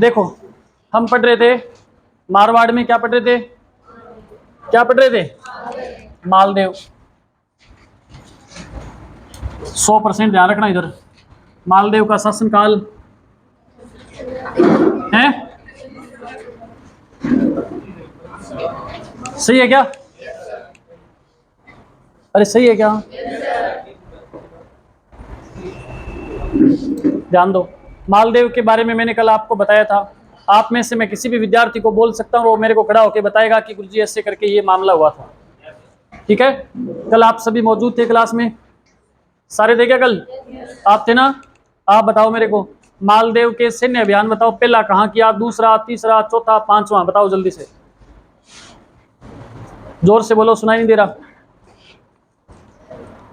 देखो हम पढ़ रहे थे मारवाड़ में, क्या पढ़ रहे थे, क्या पढ़ रहे थे, मालदेव। 100% ध्यान रखना इधर। मालदेव का शासनकाल है, सही है क्या? अरे सही है क्या? ध्यान दो। मालदेव के बारे में मैंने कल आपको बताया था। आप में से मैं किसी भी विद्यार्थी को बोल सकता हूँ, वो मेरे को खड़ा होकर बताएगा कि गुरुजी ऐसे करके ये मामला हुआ था। ठीक है, कल आप सभी मौजूद थे क्लास में, सारे थे क्या कल? आप थे ना? आप बताओ मेरे को, मालदेव के सैन्य अभियान बताओ, पहला कहाँ किया, दूसरा, तीसरा, चौथा, पांचवा, बताओ जल्दी से, जोर से बोलो, सुनाई नहीं दे रहा,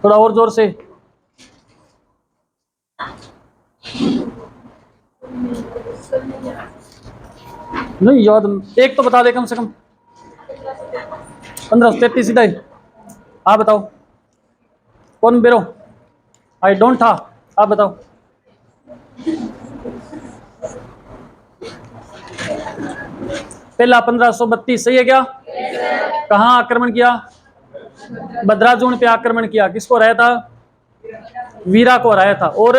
थोड़ा और जोर से। नहीं याद, एक तो बता दे कम से कम। 1533 सीधा ही। आप बताओ कौन बेरो, आई डोंट था, आप बताओ। पहला 1532, सही है क्या? कहाँ आक्रमण किया? बद्राजून पे आक्रमण किया। किसको हराया था? वीरा को हराया था, और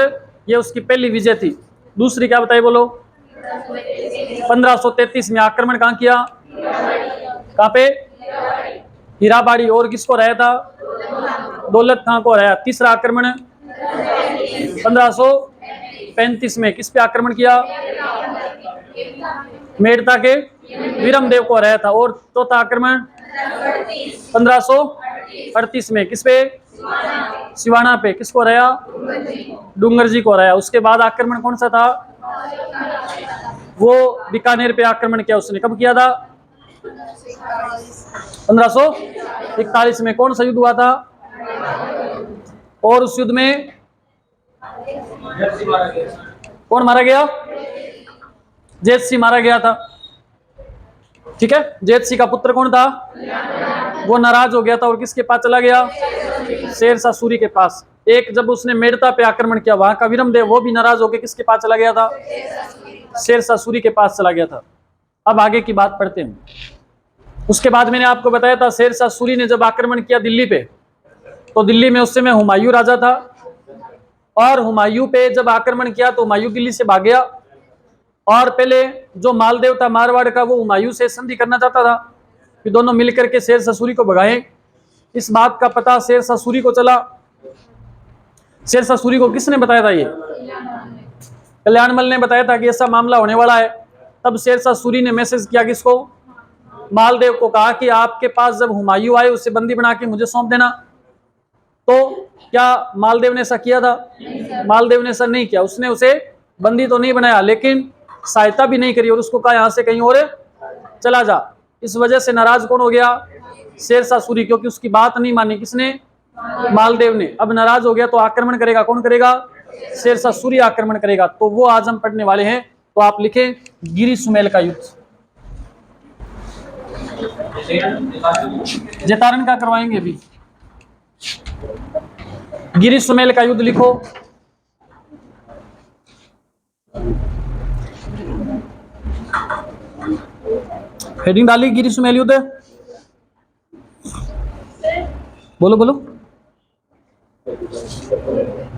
ये उसकी पहली विजय थी। दूसरी क्या बताई बोलो? 1533 में आक्रमण कहाँ किया? कहाँ पे? हीराबाड़ी। और किसको हराया था? दौलत खां को हराया। तीसरा आक्रमण 1535 में किस पे आक्रमण किया? मेड़ता के वीरमदेव को हराया था। और चौथा आक्रमण 1538 में किस पे? सिवाना पे। किसको हराया? डूंगर जी को हराया। उसके बाद आक्रमण कौन सा था? वो बीकानेर पे आक्रमण किया उसने। कब किया था? 1541 में। कौन सा युद्ध हुआ था? और उस युद्ध में कौन मारा गया? जैत सिंह मारा गया था। ठीक है, जैत सिंह का पुत्र कौन था? वो नाराज हो गया था और किसके पास चला गया? शेरशाह सूरी के पास। एक जब उसने मेड़ता पे आक्रमण किया, वहां का वीरमदेव वो भी नाराज होकर किसके पास चला गया था? शेरशाह सूरी के पास चला गया था। अब आगे की बात पढ़ते हैं। उसके बाद मैंने आपको बताया था, शेरशाह सूरी ने जब आक्रमण किया दिल्ली पे, तो दिल्ली में उस समय हुमायूं राजा था, और हुमायूं पे जब आक्रमण किया तो हुमायूं दिल्ली से भाग गया। और पहले जो मालदेव था मारवाड़ का, वो हुमायूं से संधि करना चाहता था कि दोनों मिलकर के शेरशाह सूरी को भगाएं। इस बात का पता शेरशाह सूरी को चला। शेरशाह सूरी को किसने बताया था? ये कल्याणमल ने बताया था कि ऐसा मामला होने वाला है। तब शेरशाह सूरी ने मैसेज किया किसको? मालदेव को। कहा कि आपके पास जब हुमायूं आए उसे बंदी बना के मुझे सौंप देना। तो क्या मालदेव ने ऐसा किया था? मालदेव ने ऐसा नहीं किया। उसने उसे बंदी तो नहीं बनाया, लेकिन सहायता भी नहीं करी और उसको कहा यहां से कहीं और चला जा। इस वजह से नाराज कौन हो गया? शेरशाह सूरी, क्योंकि उसकी बात नहीं मानी। किसने? मालदेव ने। अब नाराज हो गया तो आक्रमण करेगा कौन? करेगा शेरशाह सूरी आक्रमण करेगा। तो वो आज हम पढ़ने वाले हैं। तो आप लिखें गिरी सुमेल का युद्ध। जैतारण का करवाएंगे अभी। गिरी सुमेल का युद्ध लिखो। हेडिंग डाली गिरी सुमेल युद्ध। बोलो बोलो,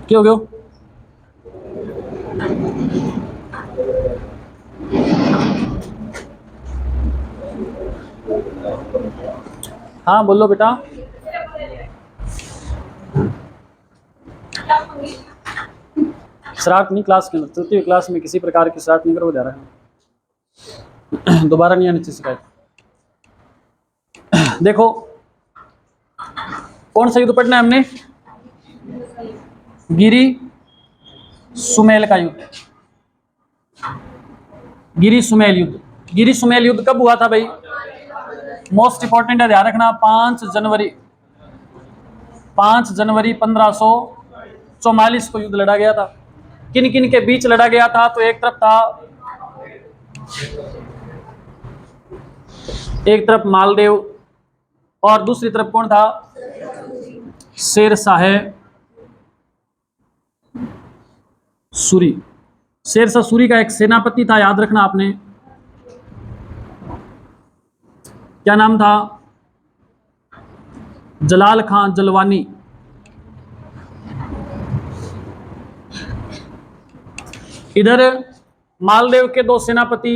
क्यों क्यों? हाँ बोलो बेटा। शरारत नहीं क्लास के अंदर, चलती हुई क्लास में किसी प्रकार की शरारत नहीं करो, जा रहा है दोबारा नहीं आनी चाहिए शिकायत। देखो कौन सा युद्ध पढ़ना है हमने? गिरी सुमेल का युद्ध। गिरी सुमेल युद्ध। गिरी सुमेल युद्ध कब हुआ था भाई? मोस्ट इंपॉर्टेंट है, ध्यान रखना। 5 जनवरी 1544 को युद्ध लड़ा गया था। किन किन के बीच लड़ा गया था? तो एक तरफ मालदेव, और दूसरी तरफ कौन था? शेरशाह सूरी। शेरशाह सूरी का एक सेनापति था, याद रखना आपने, क्या नाम था? जलाल खान जलवानी। इधर मालदेव के दो सेनापति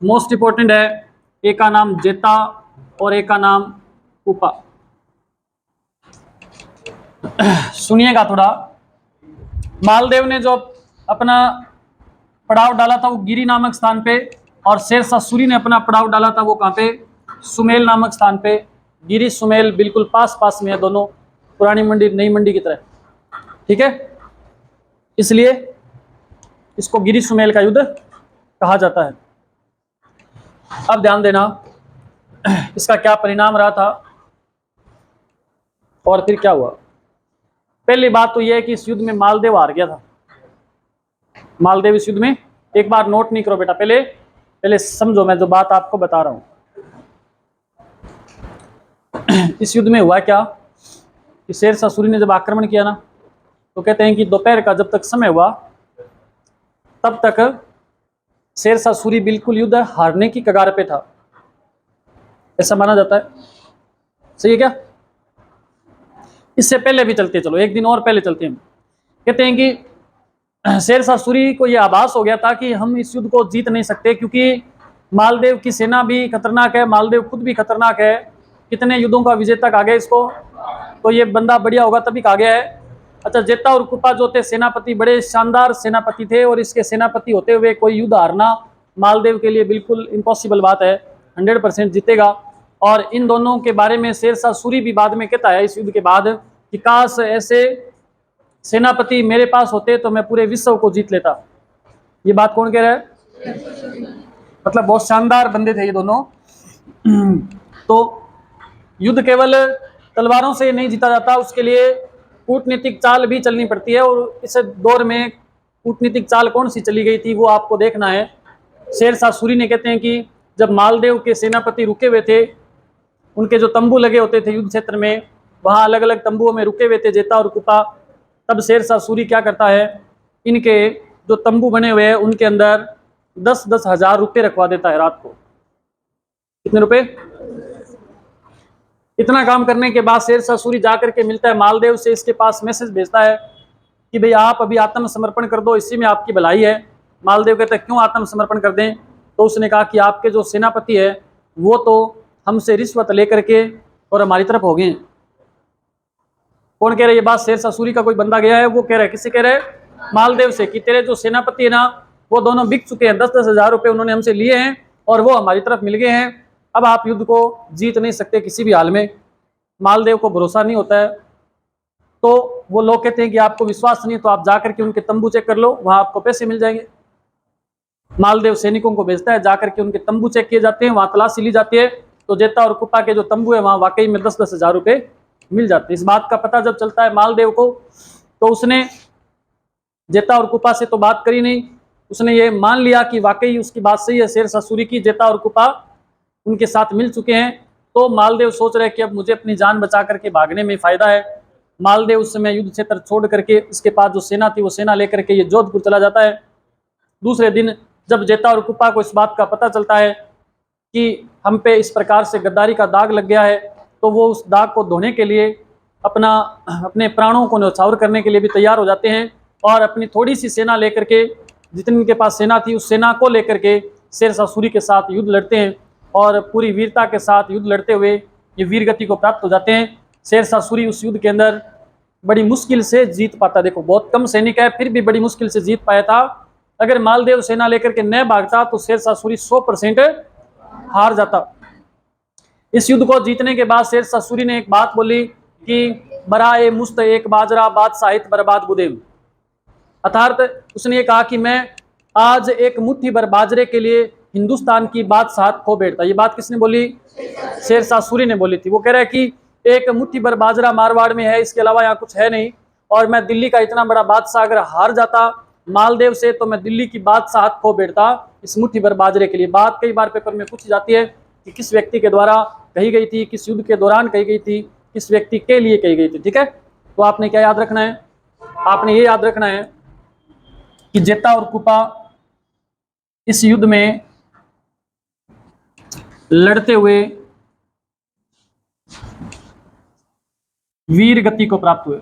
मोस्ट इंपॉर्टेंट है, एक का नाम जेता और एक का नाम कुपा। सुनिएगा थोड़ा। मालदेव ने जो अपना पड़ाव डाला था वो गिरी नामक स्थान पे, और शेरशाह सूरी ने अपना पड़ाव डाला था वो कहाँ पे? सुमेल नामक स्थान पे। गिरी सुमेल बिल्कुल पास पास में है दोनों, पुरानी मंडी नई मंडी की तरह, ठीक है। इसलिए इसको गिरी सुमेल का युद्ध कहा जाता है। अब ध्यान देना इसका क्या परिणाम रहा था और फिर क्या हुआ। पहली बात तो यह है कि इस युद्ध में मालदेव हार गया था। मालदेव इस युद्ध में, एक बार नोट नहीं करो बेटा, पहले समझो मैं जो बात आपको बता रहा हूं। इस युद्ध में हुआ क्या कि शेरशाह सूरी ने जब आक्रमण किया ना, तो कहते हैं कि दोपहर का जब तक समय हुआ तब तक शेरशाह सूरी बिल्कुल युद्ध हारने की कगार पे था, ऐसा माना जाता है। सही है क्या? इससे पहले भी चलते, चलो एक दिन और पहले चलते हैं। कहते हैं कि शेरशाह सूरी को यह आभास हो गया था कि हम इस युद्ध को जीत नहीं सकते, क्योंकि मालदेव की सेना भी खतरनाक है, मालदेव खुद भी खतरनाक है। कितने युद्धों का विजेता कहा गया इसको, तो ये बंदा बढ़िया होगा तभी कहा गया है। अच्छा, जेता और कुपा जो थे सेनापति, बड़े शानदार सेनापति थे, और इसके सेनापति होते हुए कोई युद्ध हारना मालदेव के लिए बिल्कुल इम्पॉसिबल बात है, 100% जीतेगा। और इन दोनों के बारे में शेरशाह सूरी भी बाद में कहता है इस युद्ध के बाद कि काश ऐसे सेनापति मेरे पास होते तो मैं पूरे विश्व को जीत लेता। ये बात कौन कह रहा है? मतलब बहुत शानदार बंदे थे ये दोनों। तो युद्ध केवल तलवारों से नहीं जीता जाता, उसके लिए कूटनीतिक चाल भी चलनी पड़ती है, और इस दौर में कूटनीतिक चाल कौन सी चली गई थी वो आपको देखना है। शेरशाह सूरी ने, कहते हैं कि जब मालदेव के सेनापति रुके हुए थे, उनके जो तंबू लगे होते थे युद्ध क्षेत्र में, वहाँ अलग अलग तंबुओं में रुके हुए थे जेता और कुपा, तब शेरशाह सूरी क्या करता है, इनके जो तंबू बने हुए हैं उनके अंदर 10-10 हजार रुपये रखवा देता है रात को। कितने रुपए? इतना काम करने के बाद शेरशाह सूरी जाकर के मिलता है मालदेव से, इसके पास मैसेज भेजता है कि भाई आप अभी आत्मसमर्पण कर दो, इसी में आपकी भलाई है। मालदेव कहता है क्यों आत्मसमर्पण कर दें? तो उसने कहा कि आपके जो सेनापति है वो तो हमसे रिश्वत लेकर के और हमारी तरफ हो गए। कौन कह रहा है ये बात? शेरशाह सूरी का कोई बंदा गया है, वो कह रहा है। किससे कह रहा है? मालदेव से, कि तेरे जो सेनापति है ना वो दोनों बिक चुके हैं, 10-10 हजार रुपये उन्होंने हमसे लिए हैं और वो हमारी तरफ मिल गए हैं। अब आप युद्ध को जीत नहीं सकते किसी भी हाल में। मालदेव को भरोसा नहीं होता है, तो वो लोग कहते हैं कि आपको विश्वास नहीं है तो आप जाकर के उनके तंबू चेक कर लो, वहां आपको पैसे मिल जाएंगे। मालदेव सैनिकों को भेजता है, जाकर के उनके तंबू चेक किए जाते हैं, वहां तलाशी ली जाती है, तो जेता और कुपा के जो तंबू है वहां वाकई में 10-10 हजार रुपये मिल जाते हैं। इस बात का पता जब चलता है मालदेव को, तो उसने जेता और कुपा से तो बात करी नहीं, उसने ये मान लिया कि वाकई उसकी बात सही है, शेरशाह सूरी की, जेता और कुपा उनके साथ मिल चुके हैं। तो मालदेव सोच रहे कि अब मुझे अपनी जान बचा करके भागने में फायदा है। मालदेव उस समय युद्ध क्षेत्र छोड़ करके, उसके पास जो सेना थी वो सेना लेकर के ये जोधपुर चला जाता है। दूसरे दिन जब जेता और कुपा को इस बात का पता चलता है कि हम पे इस प्रकार से गद्दारी का दाग लग गया है, तो वो उस दाग को धोने के लिए अपने प्राणों को न्यौछावर करने के लिए भी तैयार हो जाते हैं, और अपनी थोड़ी सी सेना लेकर के, जितनी उनके पास सेना थी उस सेना को लेकर के शेरशाह सूरी के साथ युद्ध लड़ते हैं, और पूरी वीरता के साथ युद्ध लड़ते हुए ये वीर गति को प्राप्त हो जाते हैं। शेरशाह सूरी उस युद्ध के अंदर बड़ी मुश्किल से जीत पाता। देखो बहुत कम सैनिक है, फिर भी बड़ी मुश्किल से जीत पाया था। अगर मालदेव सेना लेकर के न भागता तो शेरशाह सूरी 100% हार जाता। इस युद्ध को जीतने के बाद शेरशाह सूरी ने एक बात बोली कि बराए मुस्त एक बाजरा बादशाहित बर्बाद बुदेव, अर्थात उसने ये कहा कि मैं आज एक मुट्ठी भर बाजरे के लिए हिंदुस्तान की बादशाहत खो बैठता। ये बात किसने बोली? शेरशाह सूरी ने बोली थी। वो कह रहा है कि एक मुट्ठी भर बाजरा मारवाड़ में है, इसके अलावा यहाँ कुछ है नहीं, और मैं दिल्ली का इतना बड़ा बादशाह अगर हार जाता मालदेव से तो मैं दिल्ली की बादशाहत खो बैठता इस मुट्ठी भर बाजरे के लिए। बात कई बार पेपर में पूछी जाती है कि किस व्यक्ति के द्वारा कही गई थी, किस युद्ध के दौरान कही गई थी, किस व्यक्ति के लिए कही गई थी। ठीक है, तो आपने क्या याद रखना है? आपने ये याद रखना है कि जेता और कुपा इस युद्ध में लड़ते हुए वीर गति को प्राप्त हुए।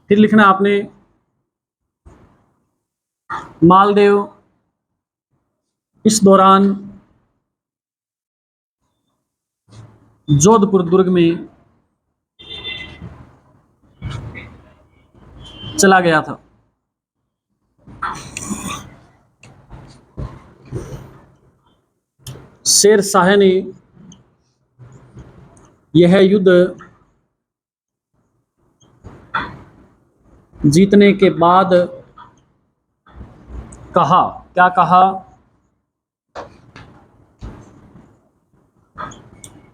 फिर लिखना आपने मालदेव इस दौरान जोधपुर दुर्ग में चला गया था। शेर शाह ने यह युद्ध जीतने के बाद कहा, क्या कहा?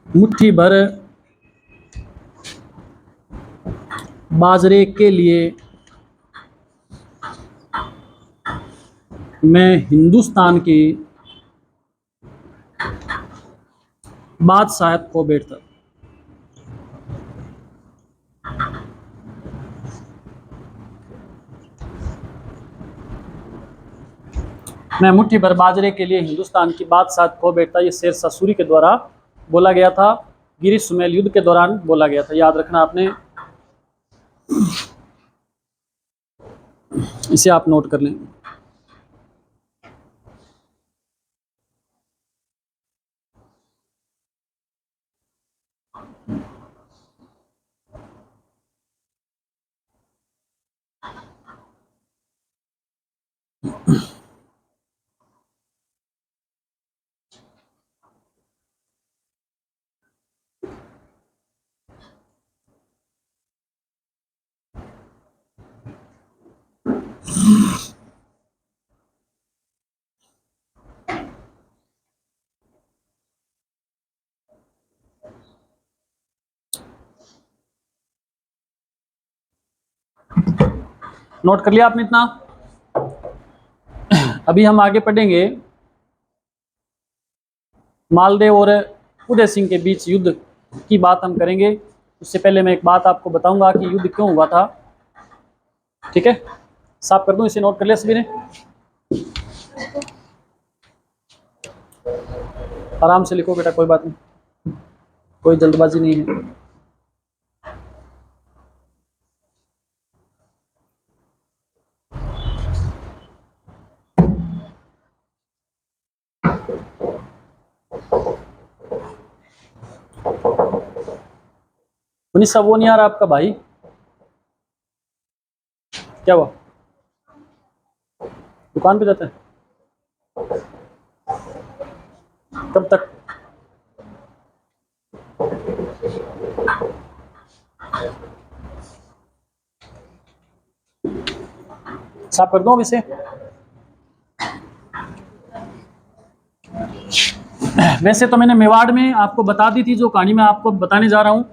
मुट्ठी भर बाजरे के लिए मैं हिंदुस्तान की बादशाहत को बैठता। मैं मुट्ठी भर बाजरे के लिए हिंदुस्तान की बादशाहत को बैठता, ये शेर शाह सूरी के द्वारा बोला गया था, गिरी सुमेल युद्ध के दौरान बोला गया था। याद रखना आपने, इसे आप नोट कर लें। नोट कर लिया आपने इतना? अभी हम आगे पढ़ेंगे मालदेव और उदय सिंह के बीच युद्ध की बात हम करेंगे। उससे पहले मैं एक बात आपको बताऊंगा कि युद्ध क्यों हुआ था। ठीक है, साफ कर दूं, इसे नोट कर लिया सभी ने? आराम से लिखो बेटा, कोई बात नहीं, कोई जल्दबाजी नहीं है। मनीषा वो नहीं आ रहा आपका भाई, क्या हुआ? दुकान पे जाता है? कब तक? साफ कर दूं अब इसे? वैसे तो मैंने मेवाड़ में आपको बता दी थी जो कहानी मैं आपको बताने जा रहा हूं,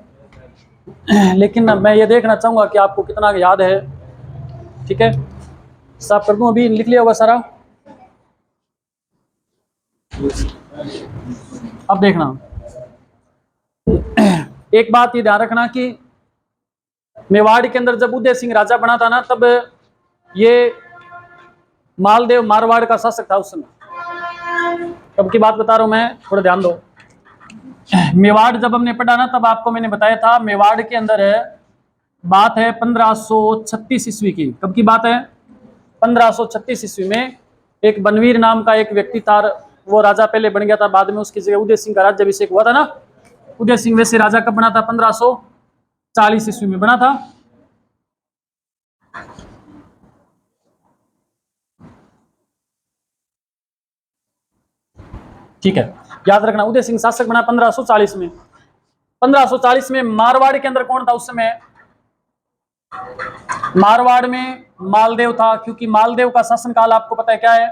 लेकिन मैं ये देखना चाहूंगा कि आपको कितना याद है। ठीक है, साफ कर दूं अभी? लिख लिया होगा सारा? अब देखना, एक बात ये ध्यान रखना कि मेवाड़ के अंदर जब उदय सिंह राजा बना था ना, तब ये मालदेव मारवाड़ का शासक था उस समय। कब की बात बता रहा हूं मैं, थोड़ा ध्यान दो। मेवाड़ जब हमने पढ़ा ना, तब आपको मैंने बताया था मेवाड़ के अंदर है बात है 1536 ईस्वी की। कब की बात है? 1536 ईस्वी में एक बनवीर नाम का एक व्यक्ति था, वो राजा पहले बन गया था, बाद में उसकी जगह उदय सिंह का राज्याभिषेक हुआ था ना। उदय सिंह वैसे राजा कब बना था? 1540 ईस्वी में बना था। ठीक है, याद रखना, उदय सिंह शासक बना 1540 में। 1540 में मारवाड़ के अंदर कौन था उस समय? मारवाड़ में मालदेव था, क्योंकि मालदेव का शासनकाल आपको पता है क्या है?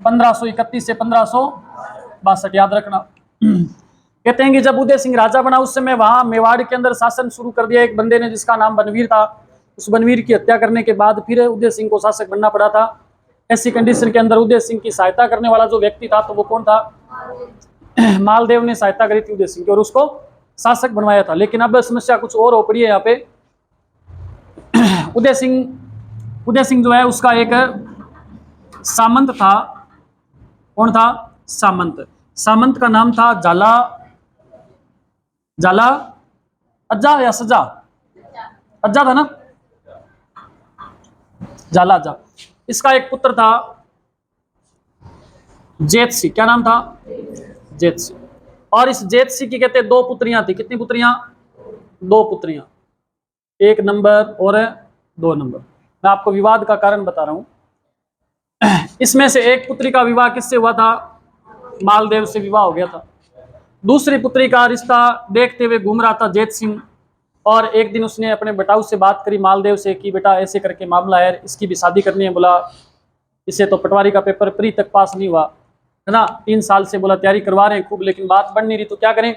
1531 से 1562, याद रखना। कहते हैं कि जब उदय सिंह राजा बना उस समय वहां मेवाड़ के अंदर शासन शुरू कर दिया एक बंदे ने जिसका नाम बनवीर था। उस बनवीर की हत्या करने के बाद फिर उदय सिंह को शासक बनना पड़ा था। ऐसी कंडीशन के अंदर उदय सिंह की सहायता करने वाला जो व्यक्ति था, तो वो कौन था? मालदेव ने सहायता करी थी उदय सिंह की और उसको शासक बनवाया था। लेकिन अब समस्या कुछ और हो पड़ी है यहाँ पे। उदय सिंह जो है उसका एक सामंत था। कौन था? सामंत। सामंत का नाम था झाला अज्जा या सजा? अज्जा था ना, झाला अज्जा। इसका एक पुत्र था जेतसी। क्या नाम था? जेतसी। और इस जेतसी की कहते दो पुत्रियां थी। कितनी पुत्रियां? दो पुत्रियां, एक नंबर और 2 नंबर। मैं आपको विवाद का कारण बता रहा हूं। इसमें से एक पुत्री का विवाह किससे हुआ था? मालदेव से विवाह हो गया था। दूसरी पुत्री का रिश्ता देखते हुए घूम रहा था जेत सिंह। और एक दिन उसने अपने बेटाऊ से बात करी मालदेव से कि बेटा ऐसे करके मामला है, इसकी भी शादी करनी है। बोला इसे तो पटवारी का पेपर प्री तक पास नहीं हुआ है ना, 3 साल से बोला तैयारी करवा रहे हैं खूब, लेकिन बात बढ़ नहीं रही, तो क्या करें?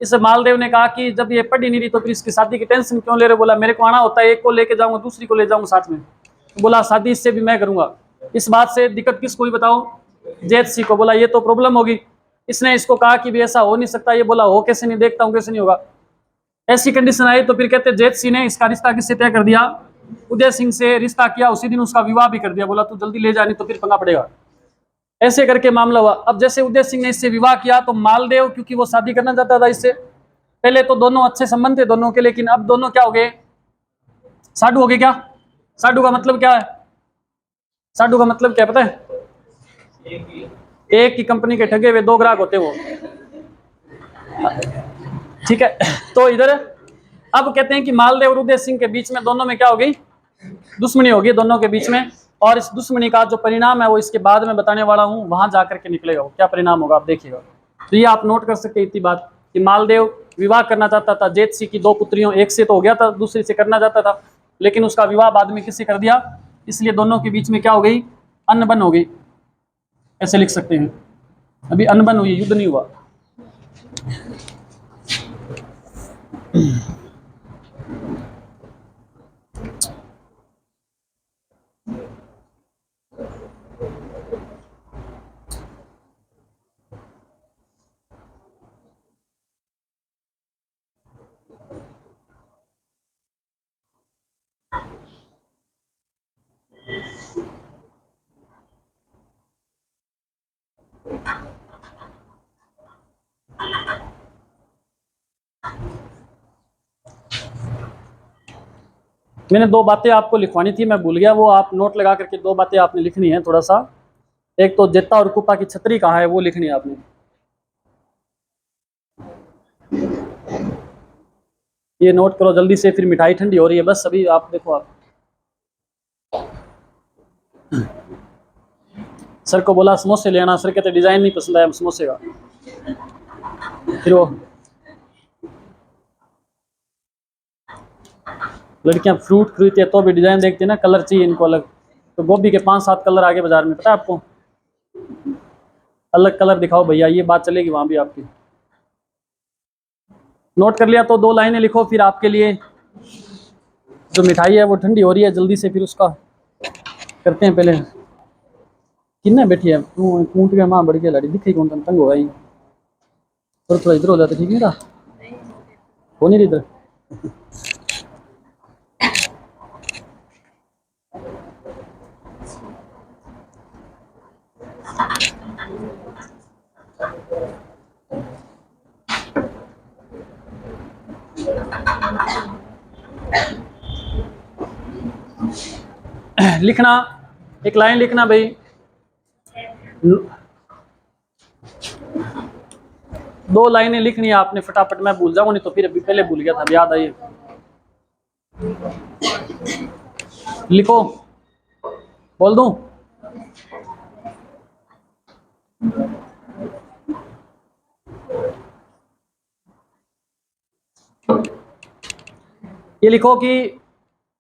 इस मालदेव ने कहा कि जब ये पढ़ ही नहीं रही तो फिर इसकी शादी की टेंशन क्यों ले रहे? बोला मेरे को आना होता है, एक को लेके जाऊंगा दूसरी को ले जाऊंगा साथ में। तो बोला शादी इससे भी मैं करूंगा। इस बात से दिक्कत किसको हुई बताओ? जेत सिंह को। बोला ये तो प्रॉब्लम होगी। इसने इसको कहा कि भी ऐसा हो नहीं सकता। ये बोला हो कैसे नहीं, देखता हूं कैसे नहीं होगा। ऐसी कंडीशन आई तो फिर कहते जेत सिंह ने इसका रिश्ता किससे तय कर दिया? उदय सिंह से रिश्ता किया। उसी दिन उसका विवाह भी कर दिया। बोला तू जल्दी ले जा नहीं तो फिर पंगा पड़ेगा। ऐसे करके मामला हुआ। अब जैसे उदय सिंह ने इससे विवाह किया तो मालदेव, क्योंकि वो शादी करना चाहता था इससे, पहले तो दोनों अच्छे संबंध थे दोनों के, लेकिन अब दोनों क्या हो गए? साडू हो गए। क्या साडू का मतलब क्या है? साडू का मतलब क्या पता है? एक ही कंपनी के ठगे हुए 2 ग्राहक होते वो। ठीक है। तो इधर अब कहते हैं कि मालदेव और उदय सिंह के बीच में, दोनों में क्या हो गई? दुश्मनी होगी दोनों के बीच में। और इस दुश्मनी का जो परिणाम है वो इसके बाद में बताने वाला हूं, वहां जाकर के निकलेगा। वो क्या परिणाम होगा आप देखिएगा। तो ये आप नोट कर सकते हैं इतनी बात कि मालदेव विवाह करना चाहता था जेत सिंह की 2 पुत्रियों, एक से तो हो गया था, दूसरी से करना चाहता था, लेकिन उसका विवाह बाद में किससे कर दिया? इसलिए दोनों के बीच में क्या हो गई? अनबन हो गई। ऐसे लिख सकते हैं। अभी अनबन हुई, युद्ध नहीं हुआ। मैंने 2 बातें आपको लिखवानी थी, मैं भूल गया। वो आप नोट लगा करके 2 बातें आपने लिखनी है थोड़ा सा। एक तो जेता और कुपा की छतरी कहाँ है वो लिखनी है आपने। ये नोट करो जल्दी से, फिर मिठाई ठंडी हो रही है बस अभी। आप देखो, आप सर को बोला समोसे ले आना, सर कहते डिजाइन नहीं पसंद आया समोसे का। फिर वो लड़कियां फ्रूट खरीदती है तो भी डिजाइन देखती है ना, कलर चाहिए इनको अलग। तो गोभी के 5-7 कलर आगे बाजार में, पता है आपको? अलग कलर दिखाओ भैया, ये बात चलेगी वहां भी आपकी। नोट कर लिया तो 2 लाइनें लिखो फिर आपके लिए। जो मिठाई है वो ठंडी हो रही है, जल्दी से फिर उसका करते हैं। पहले किन्ना बैठी है तू कूट के मां बढ़ के लड़ी दिखी कौन तंग हो गई। थोड़ा थोड़ा इधर हो जाते ठीक नहीं रहा, हो नहीं रही इधर। लिखना, एक लाइन लिखना भाई। 2 लाइनें लिखनी है आपने फटाफट, मैं भूल जाऊंगा नहीं तो फिर अभी पहले भूल गया था, याद आई। लिखो, बोल दूं? ये लिखो कि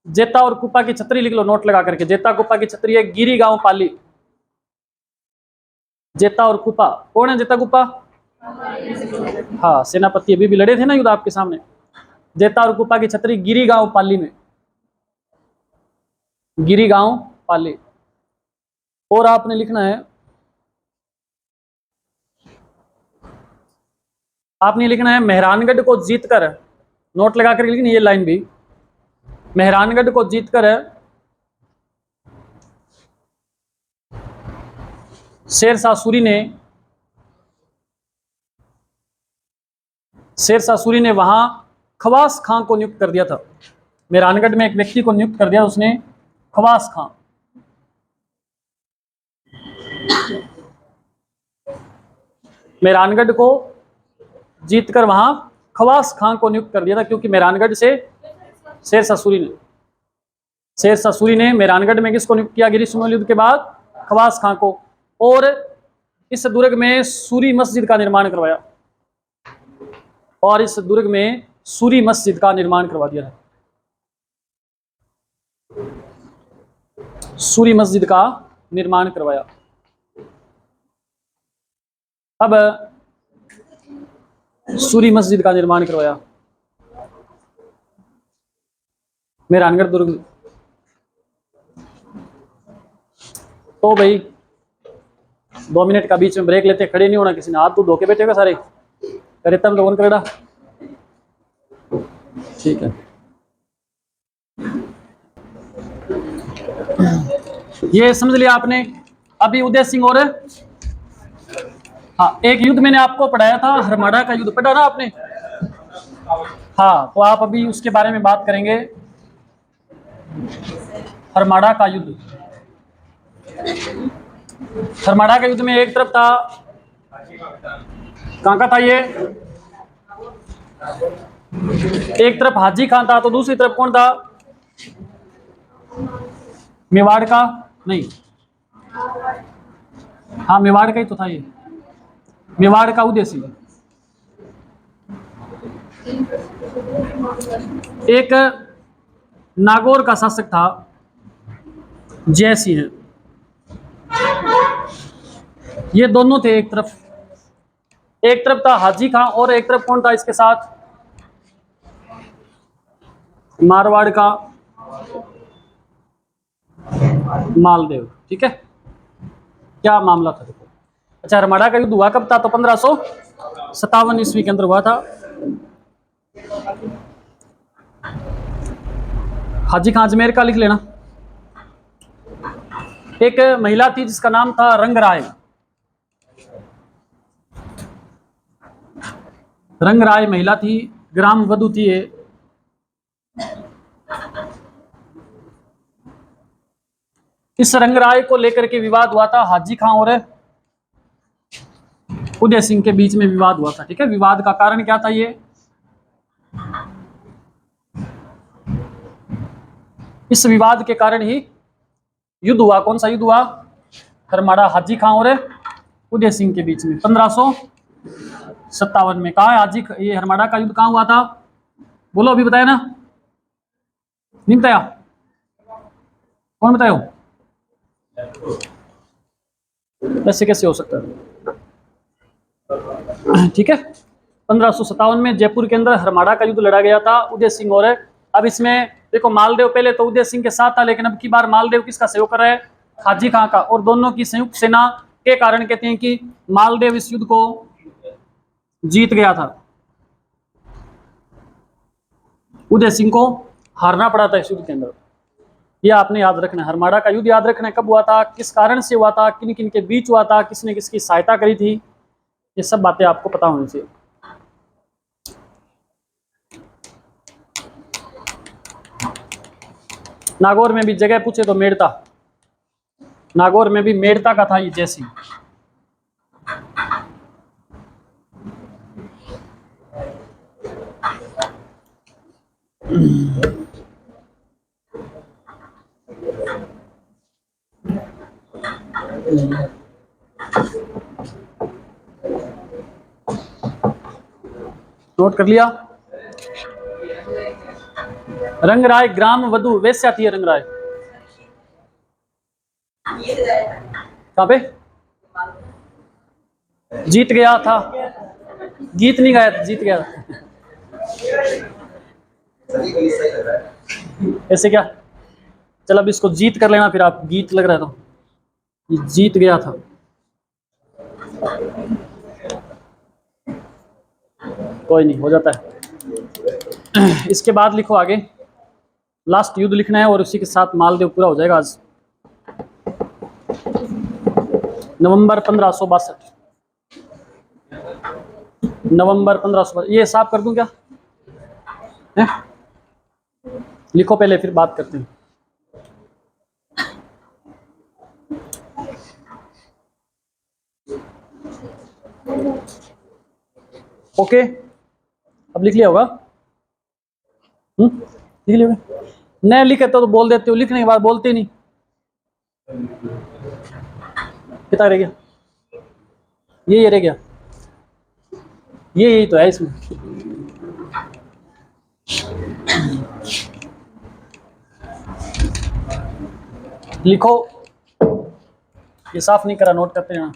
जेता और कुपा की छतरी लिख लो नोट लगा करके। जेता कुपा की छतरी है गिरी गांव पाली। जेता और कुपा कौन है? जेता कुपा, हाँ सेनापति, अभी भी लड़े थे ना युद्ध आपके सामने। जेता और कुपा की छतरी गिरी गांव पाली में, गिरी गांव पाली। और आपने लिखना है आपने लिखना है मेहरानगढ़ को जीतकर, नोट लगा कर लिखनी ये लाइन भी, मेहरानगढ़ को जीतकर शेरशाह सूरी ने वहां खवास खां को नियुक्त कर दिया था। मेहरानगढ़ में एक व्यक्ति को नियुक्त कर दिया उसने, खवास खां। मेहरानगढ़ को जीतकर वहां खवास खां को नियुक्त कर दिया था, क्योंकि मेहरानगढ़ से शेरशाह सूरी ने मेहरानगढ़ में किसको नियुक्त किया ग्रीष्मोत्सव युद्ध के बाद? खवास खां को। और इस दुर्ग में सूरी मस्जिद का निर्माण करवाया, और इस दुर्ग में सूरी मस्जिद का निर्माण करवा दिया था। सूरी मस्जिद का निर्माण करवाया। अब सूरी मस्जिद का निर्माण करवाया मेहरानगढ़ दुर्ग। तो भाई 2 मिनट का बीच में ब्रेक लेते, खड़े नहीं होना किसी ने, हाथ तो धो के बैठे होगा सारे, रेता में लोगों करेड़ा, ठीक है। ये समझ लिया आपने। अभी उदय सिंह और हाँ, एक युद्ध मैंने आपको पढ़ाया था, हरमाड़ा का युद्ध पढ़ा ना आपने? हाँ, तो आप अभी उसके बारे में बात करेंगे। हरमाड़ा का युद्ध, हरमाड़ा के युद्ध में एक तरफ था, कहाँ का था ये? एक तरफ हाजी खान था, तो दूसरी तरफ कौन था? मेवाड़ का नहीं, हाँ मेवाड़ का ही तो था ये, मेवाड़ का उदय सिंह। एक नागौर का शासक था जय सिंह। ये दोनों थे, एक तरफ था हाजी खान, और एक तरफ कौन था इसके साथ? मारवाड़ का मालदेव। ठीक है, क्या मामला था देखो। अच्छा, हरमाड़ा का युद्ध हुआ कब था? तो 1557 ईस्वी के अंदर हुआ था। हाजी खान अजमेर का लिख लेना। एक महिला थी जिसका नाम था रंगराय। रंगराय महिला थी, ग्राम वधु थी ये। इस रंगराय को लेकर के विवाद हुआ था, हाजी खान और उदय सिंह के बीच में विवाद हुआ था। ठीक है, विवाद का कारण क्या था? ये इस विवाद के कारण ही युद्ध हुआ। कौन सा युद्ध हुआ? हरमाड़ा, हाजी खान और उदय सिंह के बीच में 1557 में। कहा है हाजी, ये हरमाड़ा का युद्ध कहाँ हुआ था? बोलो, अभी बताया ना? नहीं बताया? कौन बताया? ऐसे कैसे हो सकता है? ठीक है, 1557 में जयपुर के अंदर हरमाड़ा का युद्ध लड़ा गया था, उदय सिंह और अब इसमें देखो, मालदेव पहले तो उदय सिंह के साथ था, लेकिन अब की बार मालदेव किसका सहयोग कर रहा है? हाजी खान का। और दोनों की संयुक्त सेना के कारण कहते हैं कि मालदेव इस युद्ध को जीत गया था। उदय सिंह को हारना पड़ा था इस युद्ध के अंदर। यह आपने याद रखना है। हरमाड़ा का युद्ध याद रखना है, कब हुआ था, किस कारण से हुआ था, किन किन के बीच हुआ था, किसने किसकी सहायता करी थी, ये सब बातें आपको पता होनी चाहिए। नागौर में भी जगह पूछे तो मेड़ता, नागौर में भी मेड़ता का था ये जैसी। नोट कर लिया? रंगराय ग्राम वधु वैश्या थी। रंगराय कहां पे? जीत गया था, गीत नहीं गाया था, जीत गया था। ऐसे क्या? चल अब इसको जीत कर लेना, फिर आप गीत लग रहा था, ये जीत गया था। कोई नहीं, हो जाता है। इसके बाद लिखो आगे, लास्ट युद्ध लिखना है और उसी के साथ मालदेव पूरा हो जाएगा आज। नवंबर 1562, नवंबर 1562। ये साफ कर दूं क्या है? लिखो पहले, फिर बात करते हैं। ओके, अब लिख लिया होगा। लिख लिया होगा? नहीं लिखे तो बोल देते हो, लिखने के बाद बोलते नहीं। कितना रह गया? ये रह गया, यही तो है इसमें। लिखो, ये साफ नहीं करा, नोट करते हैं।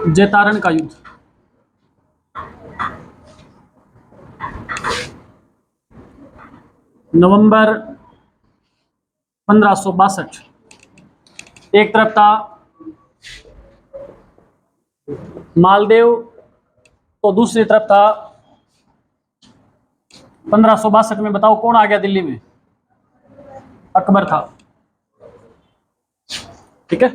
जैतारण का युद्ध, नवंबर 1562। एक तरफ था मालदेव, तो दूसरी तरफ था 1562 में बताओ कौन आ गया दिल्ली में? अकबर था। ठीक है,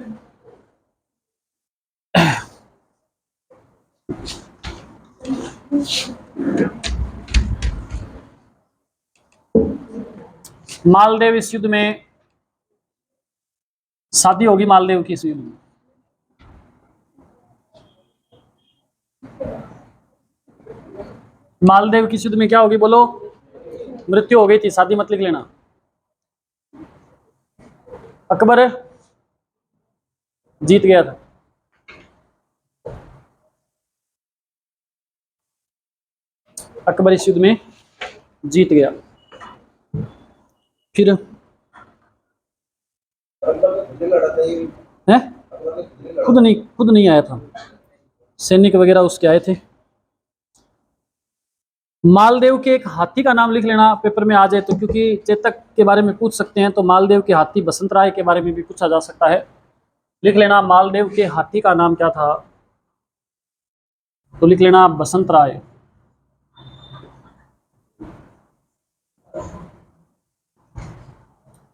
मालदेव इस युद्ध में शादी होगी, मालदेव की इस युद्ध में। मालदेव की युद्ध में क्या होगी बोलो? मृत्यु हो गई थी, शादी मत लिख लेना। अकबर जीत गया था। अकबर इस युद्ध में जीत गया। फिर है, खुद नहीं आया था, सैनिक वगैरह उसके आए थे। मालदेव के एक हाथी का नाम लिख लेना, पेपर में आ जाए तो, क्योंकि चेतक के बारे में पूछ सकते हैं, तो मालदेव के हाथी बसंत राय के बारे में भी पूछा जा सकता है। लिख लेना मालदेव के हाथी का नाम क्या था, तो लिख लेना बसंत राय।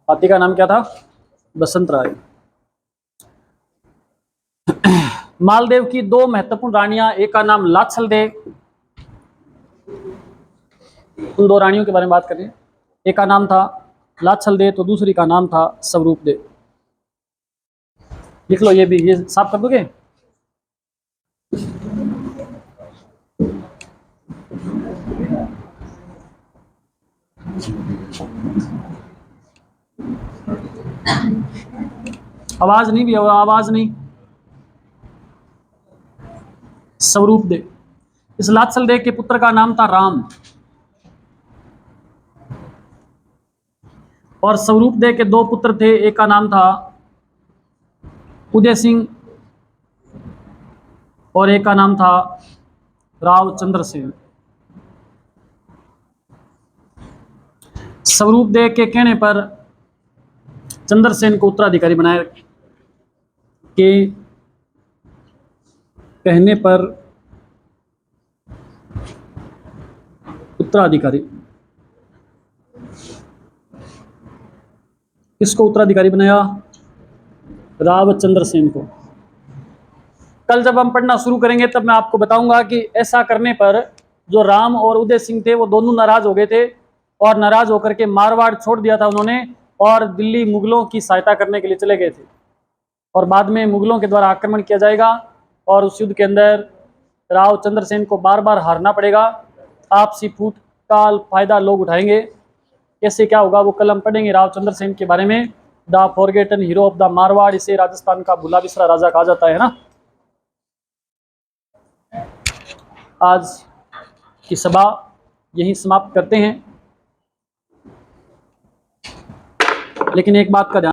हाथी का नाम क्या था? बसंत राय। मालदेव की दो महत्वपूर्ण रानियां, एक का नाम लाछल दे, उन दो रानियों के बारे में बात करें। एक का नाम था लाछल दे, तो दूसरी का नाम था स्वरूप दे। लिख लो, ये भी, ये साफ कर दोगे? आवाज नहीं भी, आवाज नहीं। स्वरूप दे, इस लाछल दे के पुत्र का नाम था राम, और स्वरूप दे के दो पुत्र थे, एक का नाम था उदय सिंह और एक का नाम था राव चंद्र सेन। स्वरूप दे के कहने पर चंद्रसेन को उत्तराधिकारी बनाया, के कहने पर उत्तराधिकारी, किसको उत्तराधिकारी बनाया? राव चंद्रसेन को। कल जब हम पढ़ना शुरू करेंगे तब मैं आपको बताऊंगा कि ऐसा करने पर जो राम और उदय सिंह थे वो दोनों नाराज हो गए थे, और नाराज होकर के मारवाड़ छोड़ दिया था उन्होंने, और दिल्ली मुगलों की सहायता करने के लिए चले गए थे। और बाद में मुगलों के द्वारा आक्रमण किया जाएगा, और उस युद्ध के अंदर राव चंद्रसेन को बार बार हारना पड़ेगा। आपसी फूट का फायदा लोग उठाएंगे। कैसे क्या होगा वो कल हम पढ़ेंगे राव चंद्रसेन के बारे में। The forgotten hero of the Marwar, इसे राजस्थान का भूला बिसरा राजा कहा जाता है ना। आज की सभा यहीं समाप्त करते हैं, लेकिन एक बात का ध्यान